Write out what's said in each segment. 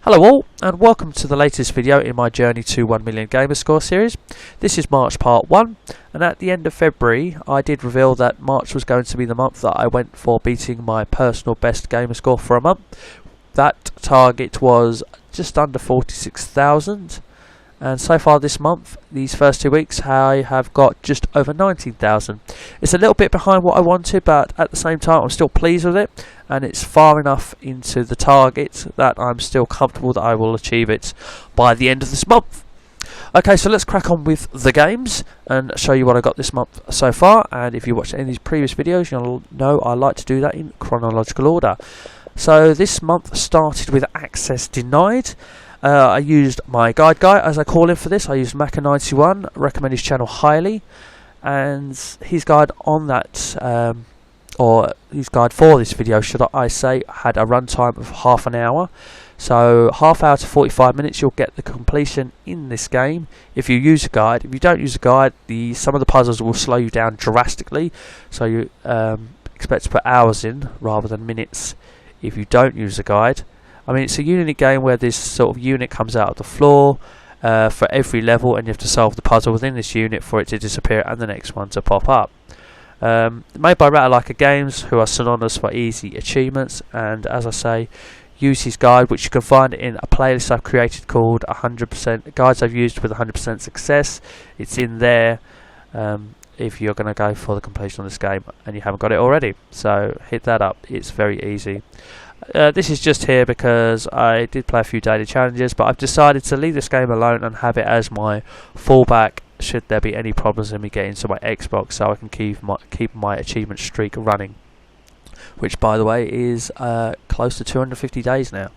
Hello all, and welcome to the latest video in my journey to 1 million Gamerscore series. This is March part 1, and at the end of February I did reveal that March was going to be the month that I went for beating my personal best Gamerscore for a month. That target was just under 46,000, and so far this month, these first 2 weeks, I have got just over 19,000. It's a little bit behind what I wanted, but at the same time I'm still pleased with it, and it's far enough into the target that I'm still comfortable that I will achieve it by the end of this month. Okay, so let's crack on with the games and show you what I got this month so far. And if you watched any of these previous videos, you'll know I like to do that in chronological order. So this month started with access denied. I used my guide guy, as I call him for this. I used Maka91, recommend his channel highly, and his guide on that, or his guide for this video, should I say, had a runtime of half an hour. So half hour to 45 minutes, you'll get the completion in this game if you use a guide. If you don't use a guide, some of the puzzles will slow you down drastically, so you expect to put hours in rather than minutes if you don't use a guide. I mean, it's a unit game where this sort of unit comes out of the floor for every level, and you have to solve the puzzle within this unit for it to disappear and the next one to pop up. Made by Ratalaika Games, who are synonymous for easy achievements, and as I say, use his guide, which you can find in a playlist I've created called 100% Guides I've Used with 100% Success. It's in there if you're going to go for the completion of this game and you haven't got it already. So hit that up, it's very easy. This is just here because I did play a few daily challenges, but I've decided to leave this game alone and have it as my fallback should there be any problems in me getting to my Xbox, so I can keep my achievement streak running, which by the way is close to 250 days now.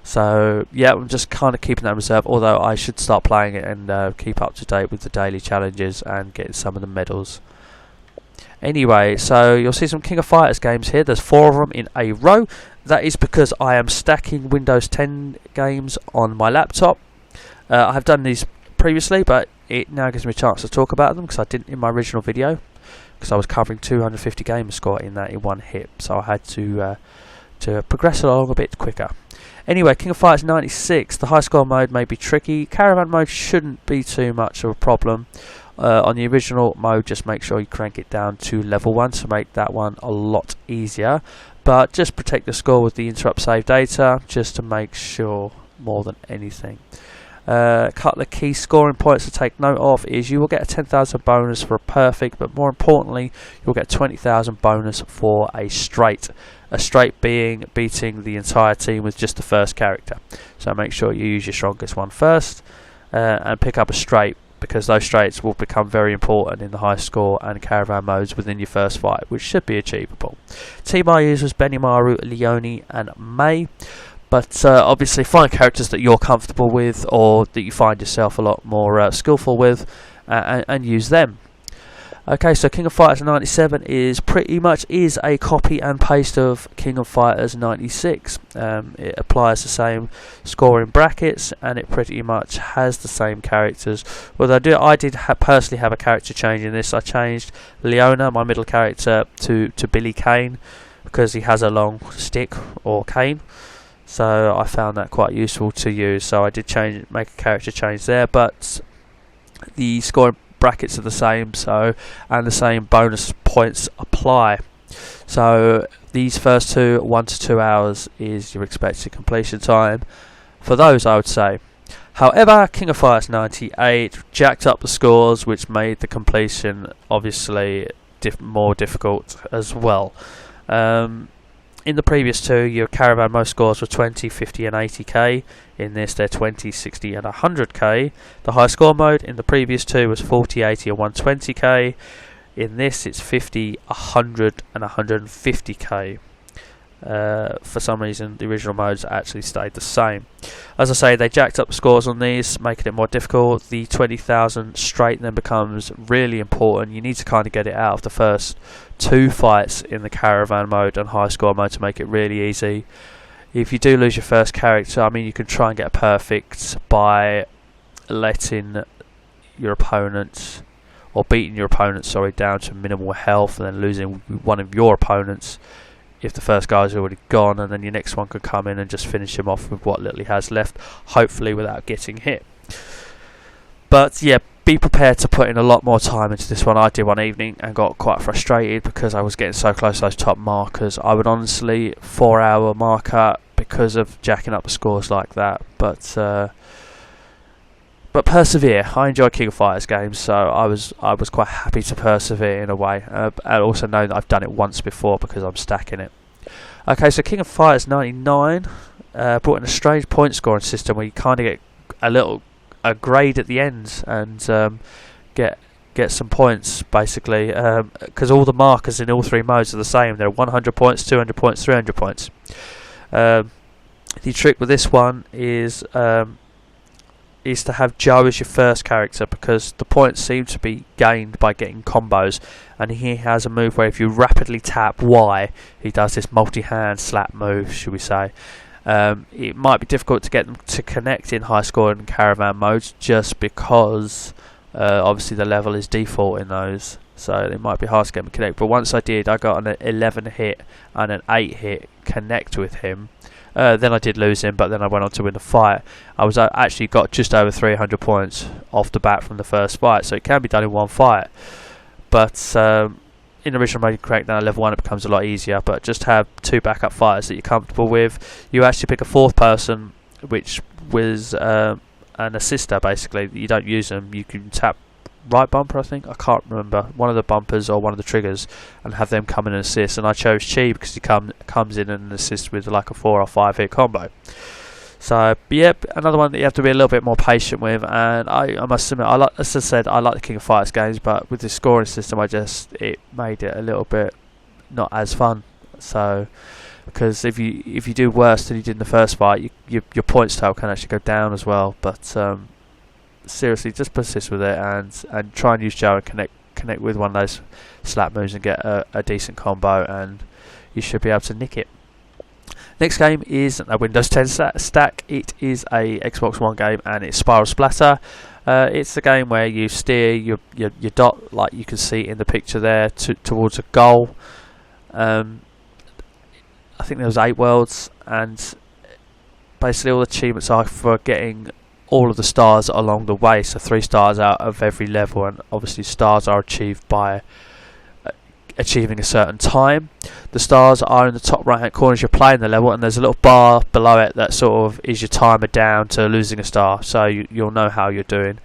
So yeah, I'm just kind of keeping that in reserve, although I should start playing it and keep up to date with the daily challenges and get some of the medals. Anyway, so you'll see some King of Fighters games here. There's 4 of them in a row. That is because I am stacking Windows 10 games on my laptop. I have done these previously, but it now gives me a chance to talk about them because I didn't in my original video, because I was covering 250 Gamerscore in one hit, so I had to progress along a bit quicker. Anyway, King of Fighters 96, the high score mode may be tricky. Caravan mode shouldn't be too much of a problem. On the original mode, just make sure you crank it down to level 1 to make that one a lot easier, but just protect the score with the interrupt save data just to make sure more than anything. A couple of key scoring points to take note of is you will get a 10,000 bonus for a perfect, but more importantly you'll get 20,000 bonus for a straight. A straight being beating the entire team with just the first character. So make sure you use your strongest one first and pick up a straight, because those straights will become very important in the high score and caravan modes within your first fight, which should be achievable. Team I used was Benimaru, Leone and May, but obviously find characters that you're comfortable with or that you find yourself a lot more skillful with and use them. Okay, so King of Fighters 97 is pretty much a copy and paste of King of Fighters 96. It applies the same scoring brackets and it pretty much has the same characters. Although I did personally have a character change in this. I changed Leona, my middle character, to Billy Kane because he has a long stick or cane. So I found that quite useful to use. So I did make a character change there, but the scoring brackets are the same, and the same bonus points apply. So these first 1 to 2 hours is your expected completion time for those, I would say. However, King of Fighters 98 jacked up the scores, which made the completion obviously more difficult as well. In the previous 2, your caravan mode scores were 20, 50 and 80k. In this, they're 20, 60 and 100k. The high score mode in the previous 2 was 40, 80 and 120k. In this, it's 50, 100 and 150k. For some reason, the original modes actually stayed the same. As I say, they jacked up the scores on these, making it more difficult. The 20,000 straight then becomes really important. You need to kind of get it out of the first 2 fights in the caravan mode and high score mode to make it really easy. If you do lose your first character, I mean, you can try and get a perfect by letting your opponent, or beating your opponent, sorry, down to minimal health and then losing one of your opponents if the first guy's already gone, and then your next one could come in and just finish him off with what little he has left, hopefully without getting hit. But yeah, be prepared to put in a lot more time into this one. I did one evening and got quite frustrated because I was getting so close to those top markers. I would honestly 4-hour marker because of jacking up the scores like that. But persevere. I enjoy King of Fighters games, so I was quite happy to persevere in a way. I also know that I've done it once before because I'm stacking it. Okay, so King of Fighters 99 brought in a strange point scoring system where you kind of get a grade at the end and get some points basically, because all the markers in all three modes are the same. They're 100 points, 200 points, 300 points. The trick with this one is to have Joe as your first character, because the points seem to be gained by getting combos, and he has a move where if you rapidly tap Y, he does this multi-hand slap move, should we say. It might be difficult to get them to connect in high scoring caravan modes just because obviously the level is default in those, so it might be hard to get them to connect. But once I did, I got an 11 hit and an 8 hit connect with him. Then I did lose him, but then I went on to win the fight. I was actually got just over 300 points off the bat from the first fight, so it can be done in one fight. But in the original mode, you crack down level 1, it becomes a lot easier. But just have 2 backup fighters that you're comfortable with. You actually pick a 4th person, which was an assister basically. You don't use them. You can tap right bumper, I think, I can't remember, one of the bumpers or one of the triggers, and have them come in and assist. And I chose Chi because he comes in and assists with like a 4 or 5 hit combo. So yep, another one that you have to be a little bit more patient with. And I must admit, as I said, I like the King of Fighters games, but with the scoring system, it made it a little bit not as fun. So because if you do worse than you did in the first fight, your points total can actually go down as well. But seriously, just persist with it and try and use Joe and connect with one of those slap moves and get a decent combo, and you should be able to nick it. Next game is a Windows 10 stack. It is a Xbox One game, and it's Spiral Splatter. It's a game where you steer your dot, like you can see in the picture there, towards a goal. I think there was 8 worlds, and basically all the achievements are for getting all of the stars along the way, so 3 stars out of every level, and obviously stars are achieved by achieving a certain time. The stars are in the top right hand corner as you're playing the level, and there's a little bar below it that sort of is your timer down to losing a star, so you'll know how you're doing,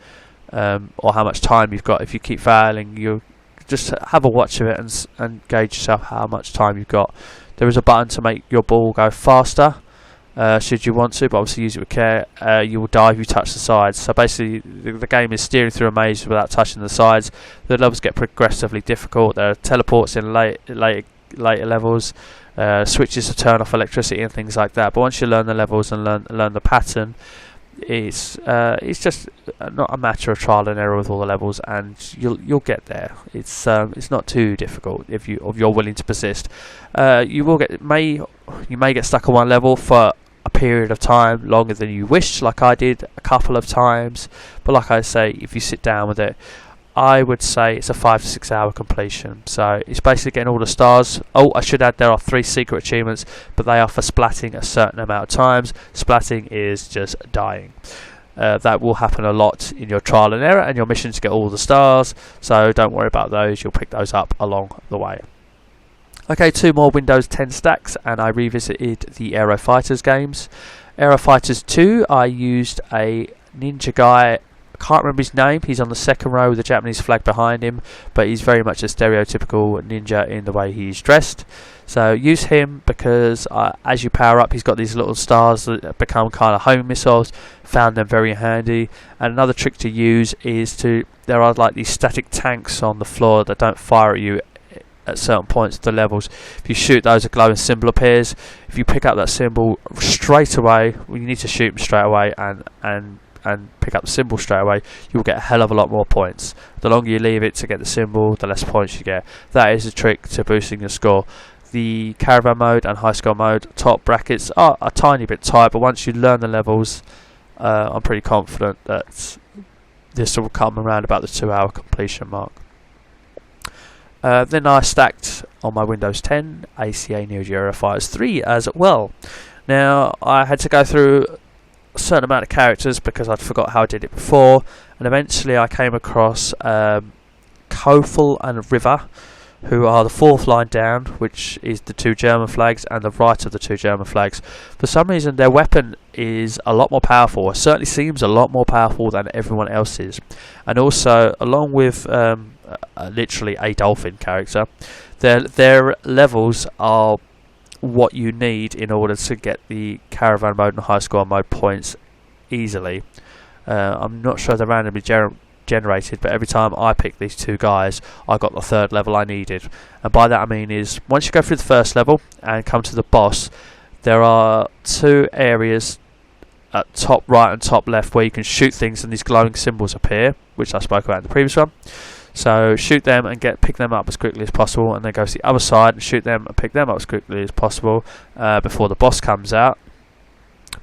or how much time you've got. If you keep failing, you just have a watch of it and gauge yourself how much time you've got. There is a button to make your ball go faster, should you want to, but obviously use it with care. You will die if you touch the sides. So basically the game is steering through a maze without touching the sides. The levels get progressively difficult. There are teleports in later levels, switches to turn off electricity and things like that. But once you learn the levels and learn the pattern, it's just not a matter of trial and error with all the levels, and you'll get there. It's not too difficult if you're willing to persist. You may get stuck on one level for a period of time longer than you wish, like I did a couple of times, but like I say, if you sit down with it, I would say it's a 5 to 6 hour completion. So it's basically getting all the stars. Oh, I should add there are 3 secret achievements, but they are for splatting a certain amount of times. Splatting is just dying. That will happen a lot in your trial and error and your mission to get all the stars, so don't worry about those, you'll pick those up along the way. Okay, 2 more Windows 10 stacks, and I revisited the Aero Fighters games. Aero Fighters 2, I used a ninja guy, I can't remember his name, he's on the second row with the Japanese flag behind him, but he's very much a stereotypical ninja in the way he's dressed. So use him because as you power up, he's got these little stars that become kind of home missiles. Found them very handy. And another trick to use is there are like these static tanks on the floor that don't fire at you at certain points of the levels. If you shoot those, a glowing symbol appears. If you pick up that symbol straight away, well, you need to shoot them straight away and pick up the symbol straight away, you'll get a hell of a lot more points. The longer you leave it to get the symbol, the less points you get. That is a trick to boosting your score. The caravan mode and high score mode top brackets are a tiny bit tight, but once you learn the levels, I'm pretty confident that this will come around about the 2 hour completion mark. Then I stacked on my Windows 10 ACA Neo Fires 3 as well. Now I had to go through a certain amount of characters because I'd forgot how I did it before, and eventually I came across Kofel and River, who are the fourth line down, which is the two German flags, and the right of the two German flags. For some reason their weapon is a lot more powerful. It certainly seems a lot more powerful than everyone else's. And also, along with literally a dolphin character, their levels are what you need in order to get the caravan mode and high score mode points easily. I'm not sure they're randomly generated, but every time I picked these two guys, I got the third level I needed. And by that I mean is, once you go through the first level and come to the boss, there are two areas at top right and top left where you can shoot things and these glowing symbols appear, which I spoke about in the previous one. So shoot them and pick them up as quickly as possible, and then go to the other side and shoot them and pick them up as quickly as possible before the boss comes out.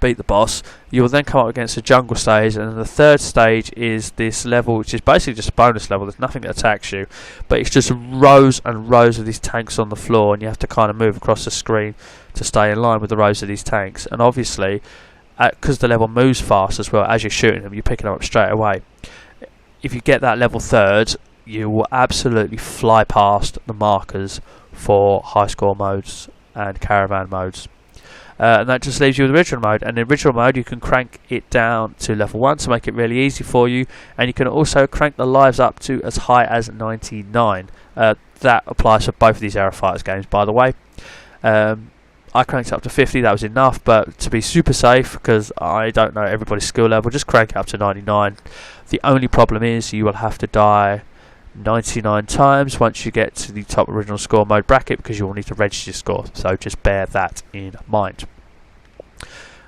Beat the boss. You will then come up against the jungle stage, and the third stage is this level, which is basically just a bonus level. There's nothing that attacks you, but it's just rows and rows of these tanks on the floor, and you have to kind of move across the screen to stay in line with the rows of these tanks. And obviously, because the level moves fast as well, as you're shooting them, you're picking them up straight away. If you get that level third, you will absolutely fly past the markers for high score modes and caravan modes. And that just leaves you with original mode. And in original mode you can crank it down to level 1 to make it really easy for you, and you can also crank the lives up to as high as 99. That applies for both of these Aero Fighters games, by the way. I cranked it up to 50, that was enough, but to be super safe, because I don't know everybody's skill level, just crank it up to 99. The only problem is you will have to die 99 times once you get to the top original score mode bracket, because you will need to register your score, so just bear that in mind.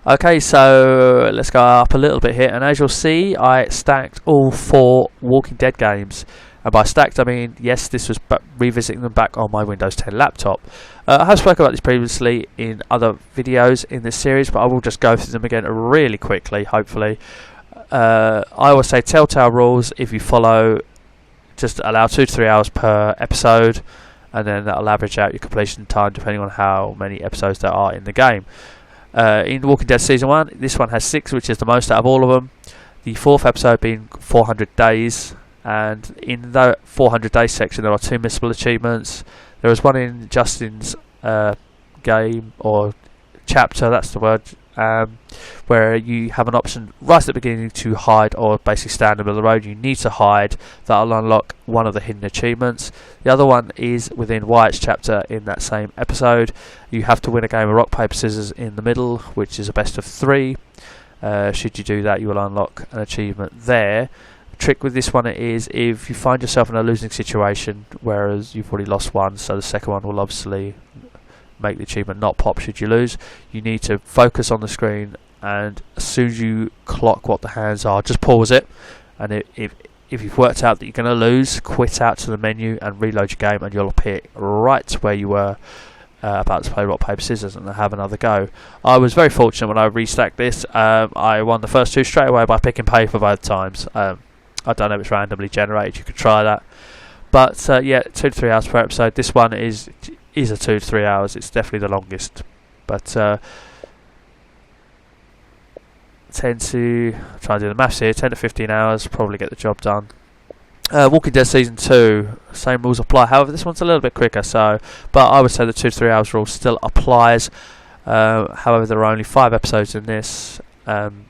Okay, so let's go up a little bit here, and as you'll see, I stacked all 4 Walking Dead games. And by stacked I mean, yes, this was revisiting them back on my Windows 10 laptop. I have spoken about this previously in other videos in this series, but I will just go through them again really quickly, hopefully. I always say telltale rules: if you follow, just allow 2 to 3 hours per episode, and then that'll average out your completion time depending on how many episodes there are in the game. In Walking Dead Season 1, this one has 6, which is the most out of all of them. The 4th episode being 400 days, and in the 400 days section there are 2 missable achievements. There was one in Justin's game, or chapter, that's the word, where you have an option right at the beginning to hide, or basically stand in the middle of the road. You need to hide. That'll unlock one of the hidden achievements. The other one is within Wyatt's chapter in that same episode. You have to win a game of rock, paper, scissors in the middle, which is a best of 3. Should you do that, you will unlock an achievement there. The trick with this one is if you find yourself in a losing situation, whereas you've already lost one, so the second one will obviously make the achievement not pop should you lose. You need to focus on the screen, and as soon as you clock what the hands are, just pause it, and if you've worked out that you're going to lose, quit out to the menu and reload your game, and you'll appear right where you were about to play rock, paper, scissors and have another go. I was very fortunate when I restacked this. I won the first 2 straight away by picking paper both times. I don't know if it's randomly generated, you could try that, but yeah, 2 to 3 hours per episode. This one is a 2 to 3 hours. It's definitely the longest, but tend to try and do the maths here. 10 to 15 hours probably get the job done. Walking Dead Season 2, same rules apply. However, this one's a little bit quicker, but I would say the 2 to 3 hours rule still applies. However, there are only 5 episodes in this, and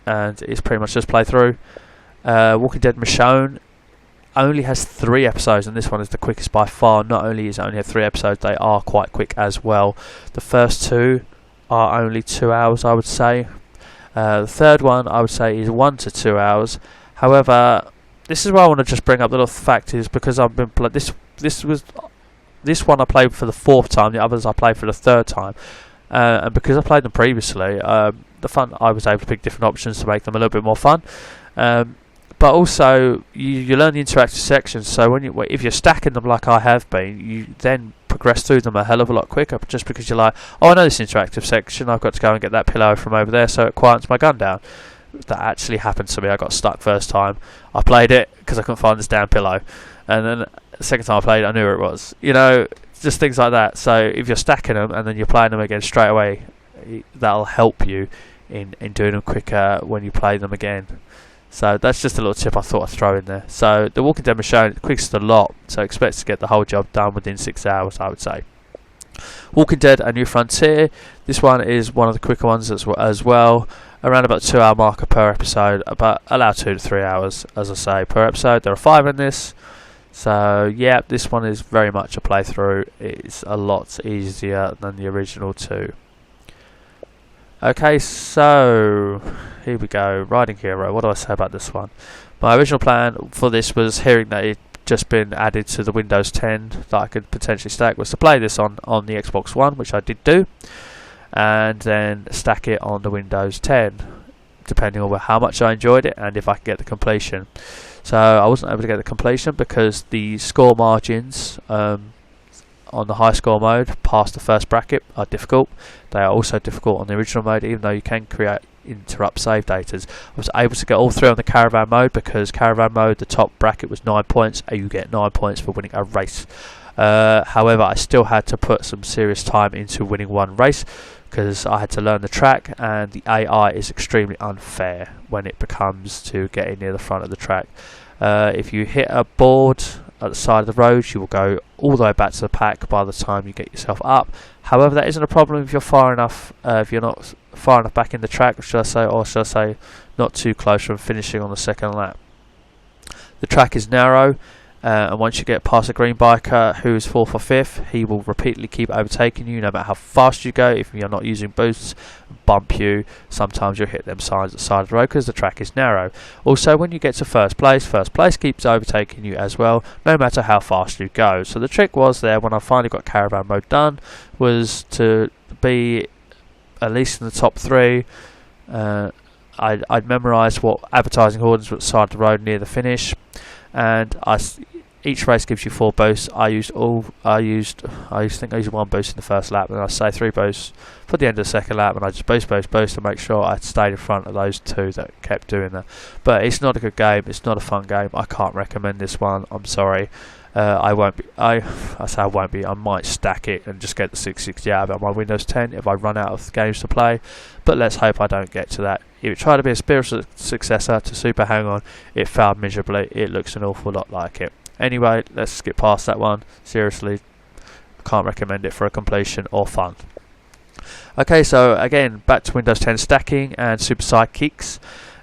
it's pretty much just play through. Walking Dead Michonne only has 3 episodes, and this one is the quickest by far. Not only is it only have 3 episodes, they are quite quick as well. The first 2 are only 2 hours, I would say. The third one I would say is 1 to 2 hours. However, this is where I want to just bring up the little fact is, because I've been this one I played for the 4th time, the others I played for the 3rd time, and because I played them previously, the fun, I was able to pick different options to make them a little bit more fun. But also you learn the interactive sections, so if you're stacking them like I have been, you then progress through them a hell of a lot quicker, just because you're like, oh, I know this interactive section, I've got to go and get that pillow from over there so it quiets my gun down. That actually happened to me. I got stuck first time. I played it because I couldn't find this damn pillow, and then The second time I played, I knew where it was. You know, just things like that. So if you're stacking them and then you're playing them again straight away, that'll help you in doing them quicker when you play them again. So that's just a little tip I thought I'd throw in there. So the Walking Dead was shown the quickest a lot, so expect to get the whole job done within 6 hours, I would say. Walking Dead: A New Frontier. This one is one of the quicker ones as well. Around about 2 hour marker per episode, about allow 2 to 3 hours, as I say, per episode. There are 5 in this. So yeah, this one is very much a playthrough. It's a lot easier than the original 2. Okay, so here we go. Riding Hero. What do I say about this one? My original plan for this was, hearing that it just been added to the Windows 10 that I could potentially stack, was to play this on the Xbox One, which I did do, and then stack it on the Windows 10, depending on how much I enjoyed it and if I could get the completion. So I wasn't able to get the completion because the score margins on the high score mode past the first bracket are difficult. They are also difficult on the original mode, even though you can create interrupt save datas. I was able to get all 3 on the caravan mode, because caravan mode, the top bracket was 9 points, and you get 9 points for winning a race. However, I still had to put some serious time into winning one race, because I had to learn the track, and the AI is extremely unfair when it becomes to getting near the front of the track. If you hit a board at the side of the road, you will go all the way back to the pack by the time you get yourself up. However, that isn't a problem if you're far enough, if you're not far enough back in the track, or should I say not too close from finishing on the second lap. The track is narrow, and once you get past a green biker who is 4th or 5th, he will repeatedly keep overtaking you no matter how fast you go. If you're not using boosts, bump you. Sometimes you'll hit them signs at the side of the road because the track is narrow. Also, when you get to first place keeps overtaking you as well, no matter how fast you go. So the trick was there, when I finally got caravan mode done, was to be at least in the top 3. I'd memorised what advertising hoardings were at the side of the road near the finish, and each race gives you 4 boosts. I used 1 boost in the first lap, and I say 3 boosts for the end of the second lap, and I just boost to make sure I stayed in front of those 2 that kept doing that. But it's not a good game. It's not a fun game. I can't recommend this one. I'm sorry. I won't be. I won't be. I might stack it and just get the 660 out of it on my Windows 10 if I run out of games to play. But let's hope I don't get to that. If it tried to be a spiritual successor to Super Hang-On, it failed miserably. It looks an awful lot like it. Anyway, let's skip past that one. Seriously, can't recommend it for a completion or fun. Okay, so again, back to Windows 10 stacking and super sidekicks.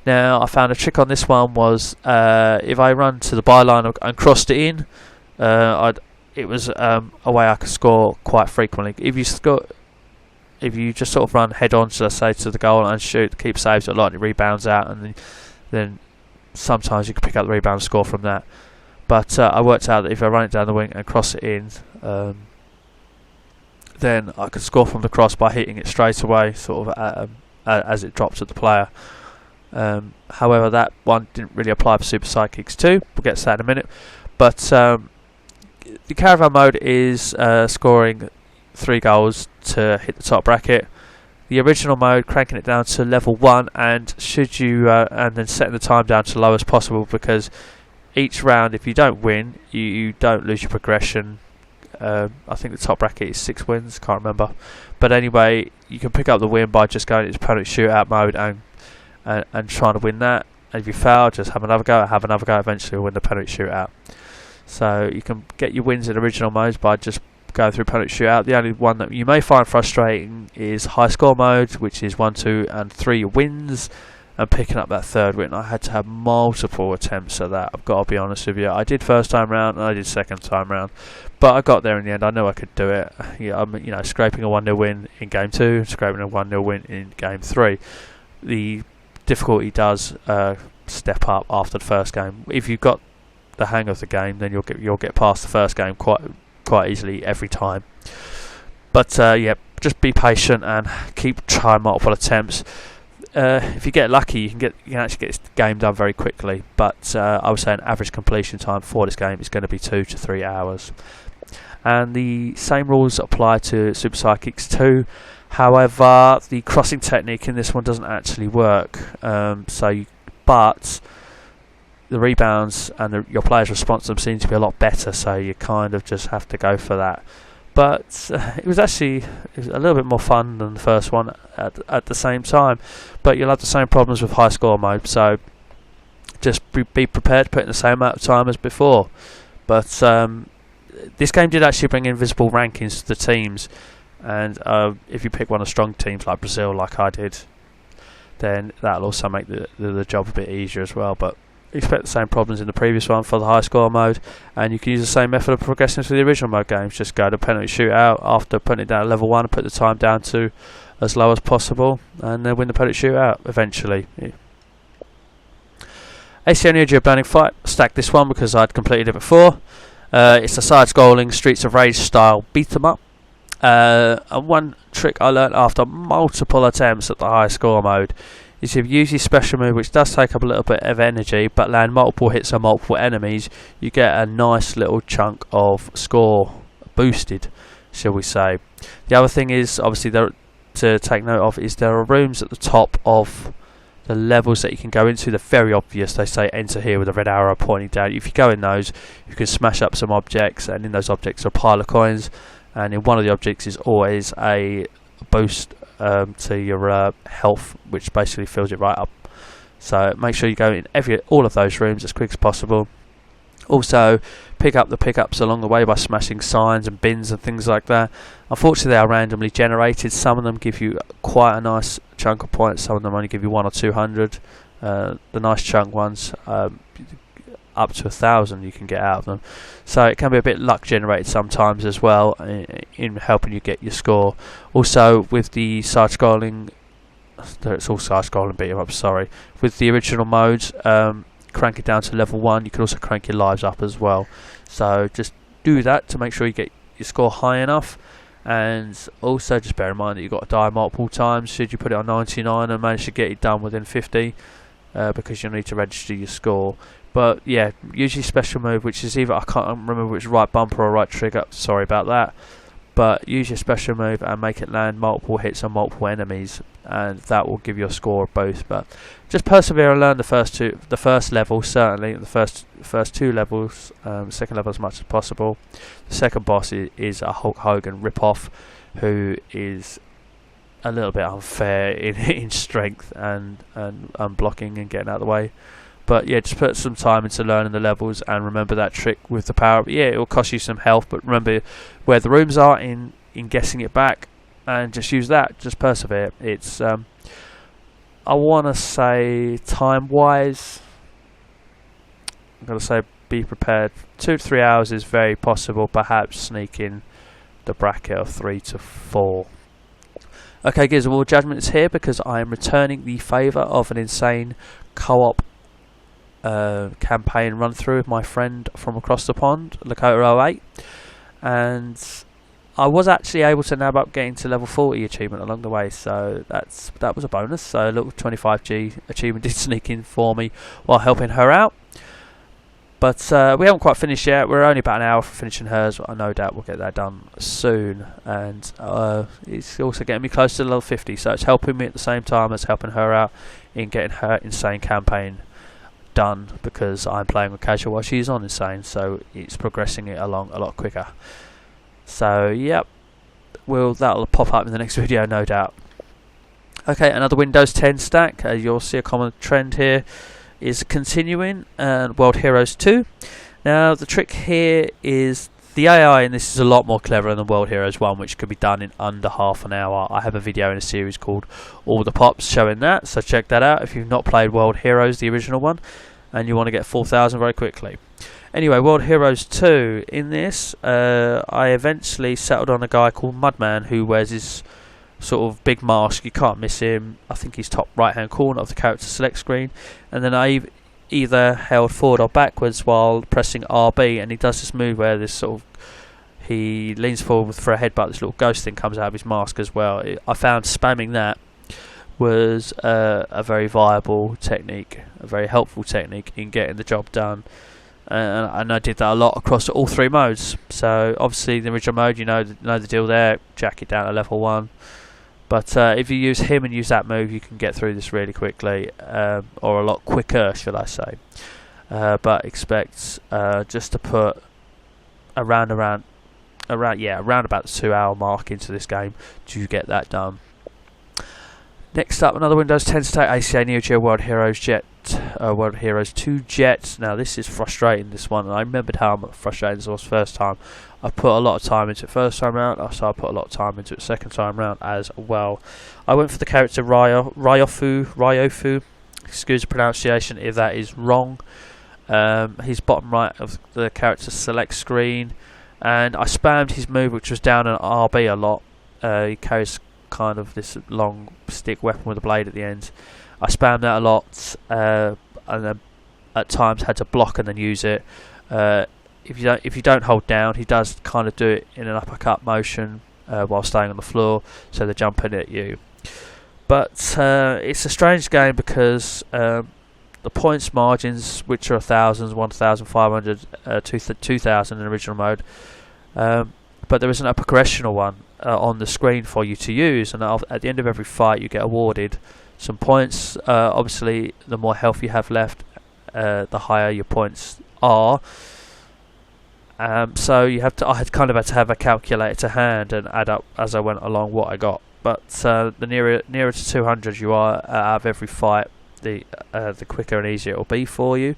Now, I found a trick on this one was if I run to the byline and crossed it in, it was a way I could score quite frequently. If you just sort of run head on, should I say, to the goal and shoot, keep saves a lot, and it rebounds out, and then sometimes you can pick up the rebound score from that. But I worked out that if I run it down the wing and cross it in, then I could score from the cross by hitting it straight away, sort of as it drops at the player. However, that one didn't really apply for Super Sidekicks 2. We'll get to that in a minute. But the caravan mode is scoring 3 goals to hit the top bracket. The original mode, cranking it down to level 1, and and then setting the time down to low as possible, because each round, if you don't win, you don't lose your progression. I think the top bracket is 6 wins, can't remember. But anyway, you can pick up the win by just going into penalty shootout mode and trying to win that. And if you fail, just have another go. Eventually you'll win the penalty shootout. So you can get your wins in original modes by just going through penalty shootout. The only one that you may find frustrating is high score mode, which is 1, 2 and 3 wins, and picking up that 3rd win. I had to have multiple attempts at that, I've got to be honest with you. I did first time round and I did second time round, but I got there in the end. I knew I could do it. I'm scraping a 1-0 win in game 2, scraping a 1-0 win in game 3. The difficulty does step up after the first game. If you've got the hang of the game, then you'll get past the first game quite easily every time. But yeah, just be patient and keep trying multiple attempts. If you get lucky, you can actually get this game done very quickly. But I would say an average completion time for this game is going to be 2 to 3 hours. And the same rules apply to Super Sidekicks 2. However, the crossing technique in this one doesn't actually work. But the rebounds and your players' response to them seem to be a lot better, so you kind of just have to go for that. But it was a little bit more fun than the first one at the same time. But you'll have the same problems with high score mode, so just be prepared to put in the same amount of time as before. But this game did actually bring in visible rankings to the teams, and if you pick one of the strong teams like Brazil, like I did, then that'll also make the job a bit easier as well. But expect the same problems in the previous one for the high score mode, and you can use the same method of progressing through the original mode games. Just go to penalty shootout after putting it down at level 1 and put the time down to as low as possible, and then win the penalty shootout eventually. ACA Neo Burning Fight, stacked this one because I'd completed it before. It's a side-scrolling Streets of Rage style beat-em-up. And one trick I learnt after multiple attempts at the high score mode is if you use your special move, which does take up a little bit of energy, but land multiple hits on multiple enemies, you get a nice little chunk of score boosted, shall we say. The other thing is, obviously, to take note of, is there are rooms at the top of the levels that you can go into. They're very obvious. They say enter here with a red arrow pointing down. If you go in those, you can smash up some objects, and in those objects are a pile of coins, and in one of the objects is always a boost to your health, which basically fills it right up. So make sure you go in all of those rooms as quick as possible. Also, pick up the pickups along the way by smashing signs and bins and things like that. Unfortunately, they are randomly generated. Some of them give you quite a nice chunk of points. Some of them only give you 100 or 200. The nice chunk ones, up to 1,000 you can get out of them. So it can be a bit luck generated sometimes as well in helping you get your score. Also, with the side-scrolling, it's all side-scrolling beat 'em up, sorry. With the original modes, crank it down to level 1. You can also crank your lives up as well. So just do that to make sure you get your score high enough. And also just bear in mind that you've got to die multiple times should you put it on 99 and manage to get it done within 50, because you'll need to register your score. But yeah, use your special move, which is either, I can't remember which, right bumper or right trigger, sorry about that. But use your special move and make it land multiple hits on multiple enemies, and that will give you a score of both. But just persevere and learn the first level, certainly the first two levels, second level as much as possible. The second boss is a Hulk Hogan ripoff, who is a little bit unfair in strength and blocking and getting out of the way. But yeah, just put some time into learning the levels, and remember that trick with the power. Yeah, it will cost you some health, but remember where the rooms are in guessing it back, and just use that. Just persevere. It's I want to say time-wise, I'm going to say be prepared. 2 to 3 hours is very possible. Perhaps sneak in the bracket of 3 to 4. Okay, Gears of War Judgment is here because I am returning the favour of an insane co-op campaign run through with my friend from across the pond, Lakota08, and I was actually able to nab up getting to level 40 achievement along the way, so that was a bonus. So a little 25G achievement did sneak in for me while helping her out. But we haven't quite finished yet. We're only about an hour from finishing hers. I no doubt we'll get that done soon, and it's also getting me close to level 50, so it's helping me at the same time as helping her out in getting her insane campaign done, because I'm playing with casual while she's on insane, so it's progressing it along a lot quicker. So yep, that'll pop up in the next video, no doubt. Okay, another Windows 10 stack. You'll see a common trend here is continuing, and World Heroes 2. Now the trick here is the AI in this is a lot more clever than World Heroes 1, which could be done in under half an hour. I have a video in a series called All the Pops showing that, so check that out if you've not played World Heroes, the original one, and you want to get 4,000 very quickly. Anyway, World Heroes 2, in this, I eventually settled on a guy called Mudman, who wears his sort of big mask. You can't miss him. I think he's top right hand corner of the character select screen, and then I either held forward or backwards while pressing RB, and he does this move where this sort of he leans forward for a headbutt. This little ghost thing comes out of his mask as well. I found spamming that was a very viable technique, a very helpful technique in getting the job done, and I did that a lot across all 3 modes. So obviously the original mode, you know the deal there, jack it down to level 1. But if you use him and use that move, you can get through this really quickly, or a lot quicker, should I say. but expect just to put around about the 2 hour mark into this game to get that done. Next up, another Windows 10 state, ACA Neo World Heroes 2 Jet. Now this is frustrating, this one, and I remembered how frustrating this was first time. I put a lot of time into it first time round, so I put a lot of time into it second time round as well. I went for the character Ryofu, excuse the pronunciation if that is wrong. He's bottom right of the character select screen, and I spammed his move, which was down an RB a lot. He carries kind of this long stick weapon with a blade at the end. I spammed that a lot, and then at times had to block and then use it. If you don't hold down, he does kind of do it in an uppercut motion while staying on the floor, so they're jumping at you. But it's a strange game because the points margins, which are 1,000, 1,500, 2,000 in original mode, but there isn't a progressional one on the screen for you to use, and at the end of every fight you get awarded some points. Obviously the more health you have left, the higher your points are. So I had to have a calculator to hand and add up as I went along what I got. But the nearer to 200 you are out of every fight, the quicker and easier it will be for you.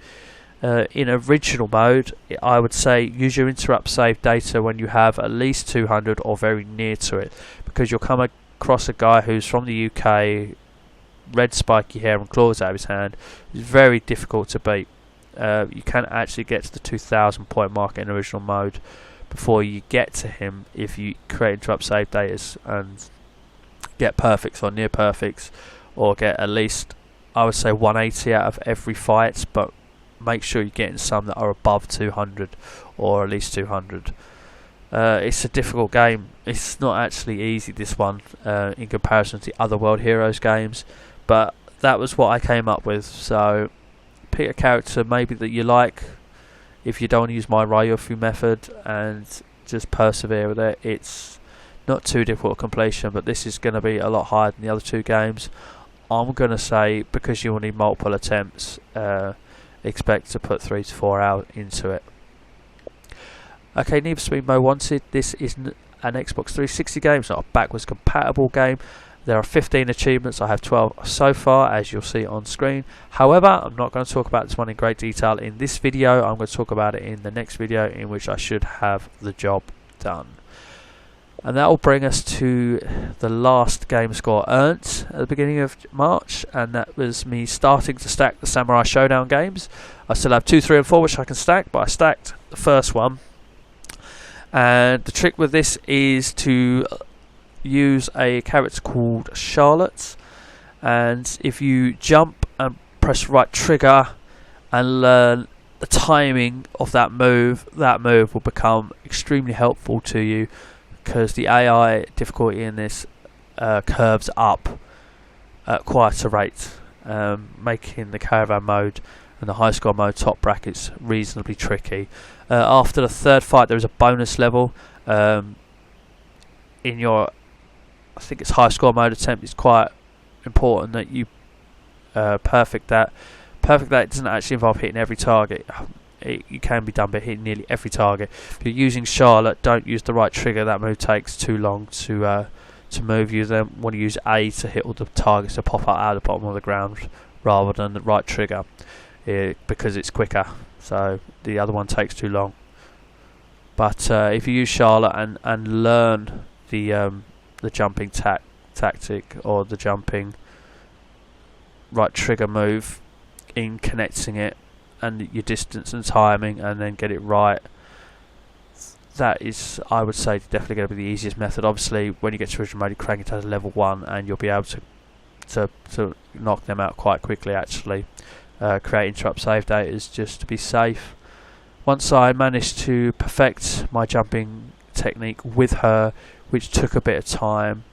In original mode, I would say use your interrupt save data when you have at least 200 or very near to it, because you'll come across a guy who's from the UK, red spiky hair and claws out of his hand. It's very difficult to beat. You can actually get to the 2,000 point mark in original mode before you get to him if you create interrupt save data and get perfects or near perfects, or get at least, I would say, 180 out of every fight, but make sure you're getting some that are above 200 or at least 200. It's a difficult game. It's not actually easy, this one, in comparison to the other World Heroes games, but that was what I came up with. So pick a character maybe that you like. If you don't want to use my Ryofu method, and just persevere with it. It's not too difficult a completion, but this is going to be a lot higher than the other two games. I'm going to say, because you will need multiple attempts, expect to put 3 to 4 hours into it. Okay, Need for Speed Mo Wanted. This is an Xbox 360 game. It's not a backwards compatible game. There are 15 achievements. I have 12 so far, as you'll see on screen. However, I'm not going to talk about this one in great detail in this video. I'm going to talk about it in the next video, in which I should have the job done. And that will bring us to the last game score earned at the beginning of March, and that was me starting to stack the Samurai Showdown games. I still have 2, 3 and 4 which I can stack, but I stacked the first one. And the trick with this is to use a character called Charlotte, and if you jump and press right trigger and learn the timing of that move will become extremely helpful to you, because the AI difficulty in this curves up at quite a rate, making the caravan mode and the high score mode top brackets reasonably tricky. After the third fight, there is a bonus level. In your, I think it's high score mode attempt, it's quite important that you perfect that. Perfect that doesn't actually involve hitting every target. You can be done by hitting nearly every target. If you're using Charlotte, don't use the right trigger. That move takes too long to move. You then want to use A to hit all the targets to pop out of the bottom of the ground, rather than the right trigger, because it's quicker. So the other one takes too long. But if you use Charlotte and learn the jumping tactic, or the jumping right trigger move in connecting it, and your distance and timing, and then get it right, that is, I would say, definitely going to be the easiest method. Obviously, when you get to original mode, you crank it to level 1, and you'll be able to knock them out quite quickly. Actually, create interrupt save data just to be safe. Once I managed to perfect my jumping technique with her, which took a bit of time,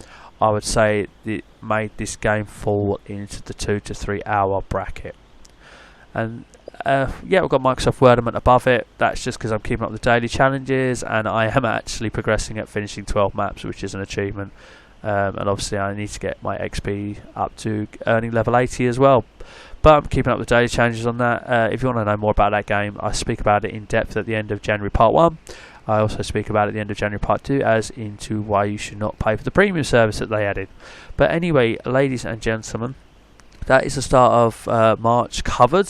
I would say it made this game fall into the 2 to 3 hour bracket. And yeah, we've got Microsoft Word element above it. That's just because I'm keeping up the daily challenges, and I am actually progressing at finishing 12 maps, which is an achievement. And obviously I need to get my XP up to earning level 80 as well. But I'm keeping up the daily challenges on that. If you want to know more about that game, I speak about it in depth at the end of January Part 1. I also speak about it at the end of January Part 2 as into why you should not pay for the premium service that they added. But anyway, ladies and gentlemen, that is the start of March covered.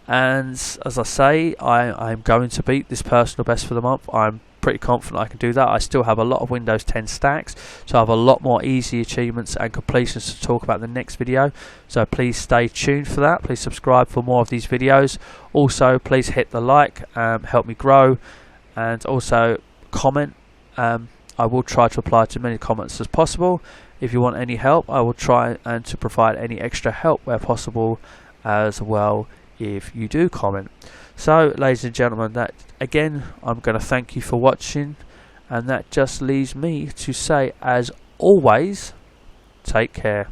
And as I say, I'm going to beat this personal best for the month. I'm pretty confident I can do that. I still have a lot of Windows 10 stacks, so I have a lot more easy achievements and completions to talk about in the next video. So please stay tuned for that. Please subscribe for more of these videos. Also, please hit the like, help me grow, and also comment. I will try to reply to as many comments as possible. If you want any help, I will try and to provide any extra help where possible as well if you do comment. So ladies and gentlemen, that again, I'm going to thank you for watching, and that just leaves me to say, as always, take care.